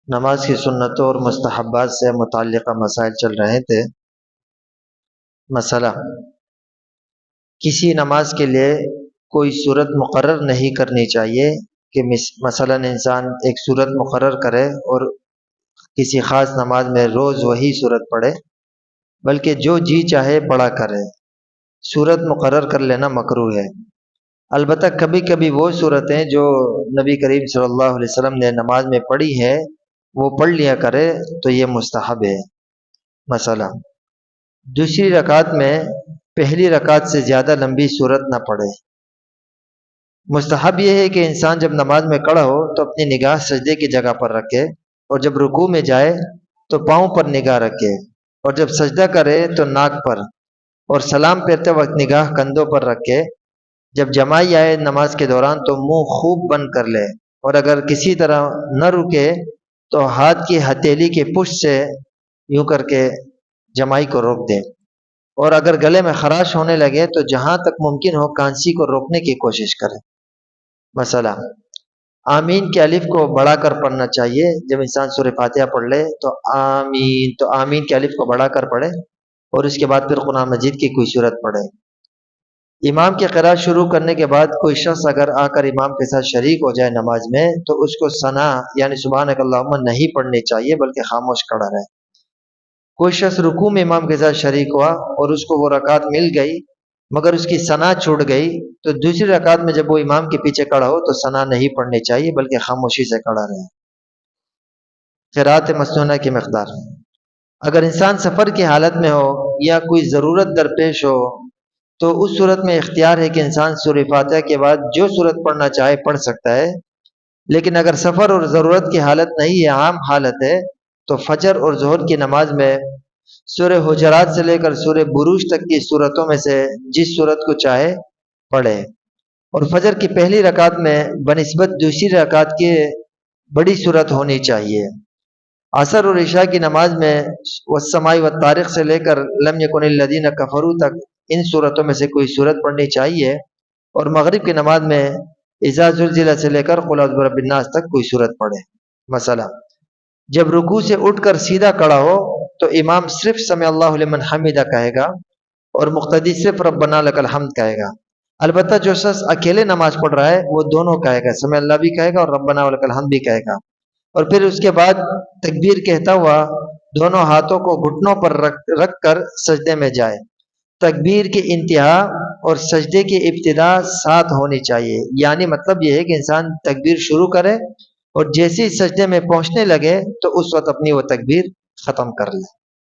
نماز کی سنتوں اور مستحبات سے متعلقہ مسائل چل رہے تھے۔ مسئلہ: کسی نماز کے لیے کوئی صورت مقرر نہیں کرنی چاہیے کہ مثلاً انسان ایک صورت مقرر کرے اور کسی خاص نماز میں روز وہی صورت پڑھے، بلکہ جو جی چاہے پڑھا کرے۔ صورت مقرر کر لینا مکروہ ہے، البتہ کبھی کبھی وہ صورتیں جو نبی کریم صلی اللہ علیہ وسلم نے نماز میں پڑھی ہے وہ پڑھ لیا کرے تو یہ مستحب ہے۔ مثلا دوسری رکعت میں پہلی رکعت سے زیادہ لمبی صورت نہ پڑھے۔ مستحب یہ ہے کہ انسان جب نماز میں کھڑا ہو تو اپنی نگاہ سجدے کی جگہ پر رکھے، اور جب رکوع میں جائے تو پاؤں پر نگاہ رکھے، اور جب سجدہ کرے تو ناک پر، اور سلام پھیرتے وقت نگاہ کندھوں پر رکھے۔ جب جماعی آئے نماز کے دوران تو منہ خوب بند کر لے، اور اگر کسی طرح نہ رکے تو ہاتھ کی ہتھیلی کے پشت سے یوں کر کے جماعی کو روک دے، اور اگر گلے میں خراش ہونے لگے تو جہاں تک ممکن ہو کانسی کو روکنے کی کوشش کرے۔ مثلا آمین کے الف کو بڑھا کر پڑھنا چاہیے۔ جب انسان سورہ فاتحہ پڑھ لے تو آمین کے الف کو بڑھا کر پڑھے، اور اس کے بعد پھر قرآن مجید کی کوئی صورت پڑھے۔ امام کی قرأت شروع کرنے کے بعد کوئی شخص اگر آ کر امام کے ساتھ شریک ہو جائے نماز میں تو اس کو ثنا یعنی سبحانک اللہم نہیں پڑھنی چاہیے، بلکہ خاموش کھڑا رہے۔ کوئی شخص رکوع میں امام کے ساتھ شریک ہوا اور اس کو وہ رکعت مل گئی مگر اس کی ثنا چھوٹ گئی تو دوسری رکعت میں جب وہ امام کے پیچھے کھڑا ہو تو ثنا نہیں پڑھنی چاہیے، بلکہ خاموشی سے کھڑا رہے۔ قرأت مسنونہ کی مقدار: اگر انسان سفر کی حالت میں ہو یا کوئی ضرورت درپیش ہو تو اس صورت میں اختیار ہے کہ انسان سورہ فاتحہ کے بعد جو صورت پڑھنا چاہے پڑھ سکتا ہے، لیکن اگر سفر اور ضرورت کی حالت نہیں ہے، عام حالت ہے، تو فجر اور ظہر کی نماز میں سورہ حجرات سے لے کر سورہ بروج تک کی صورتوں میں سے جس صورت کو چاہے پڑھے، اور فجر کی پہلی رکعت میں بنسبت دوسری رکعت کی بڑی صورت ہونی چاہیے۔ عصر اور عشاء کی نماز میں والسماء والطارق سے لے کر لم یکن الذین کفروا تک ان صورتوں میں سے کوئی صورت پڑھنی چاہیے، اور مغرب کی نماز میں اذا زلزلت سے لے کر قل اعوذ برب الناس تک کوئی صورت پڑھے۔ مثلا جب رکوع سے اٹھ کر سیدھا کھڑا ہو تو امام صرف سمع اللہ لمن حمدہ کہے گا اور مقتدی صرف ربنا لک الحمد کہے گا، البتہ جو شخص اکیلے نماز پڑھ رہا ہے وہ دونوں کہے گا، سمع اللہ بھی کہے گا اور ربنا لک الحمد بھی کہے گا، اور پھر اس کے بعد تکبیر کہتا ہوا دونوں ہاتھوں کو گھٹنوں پر رکھ کر سجدے میں جائے۔ تکبیر کی انتہا اور سجدے کی ابتدا ساتھ ہونی چاہیے، یعنی مطلب یہ ہے کہ انسان تکبیر شروع کرے اور جیسے ہی سجدے میں پہنچنے لگے تو اس وقت اپنی وہ تکبیر ختم کر لے۔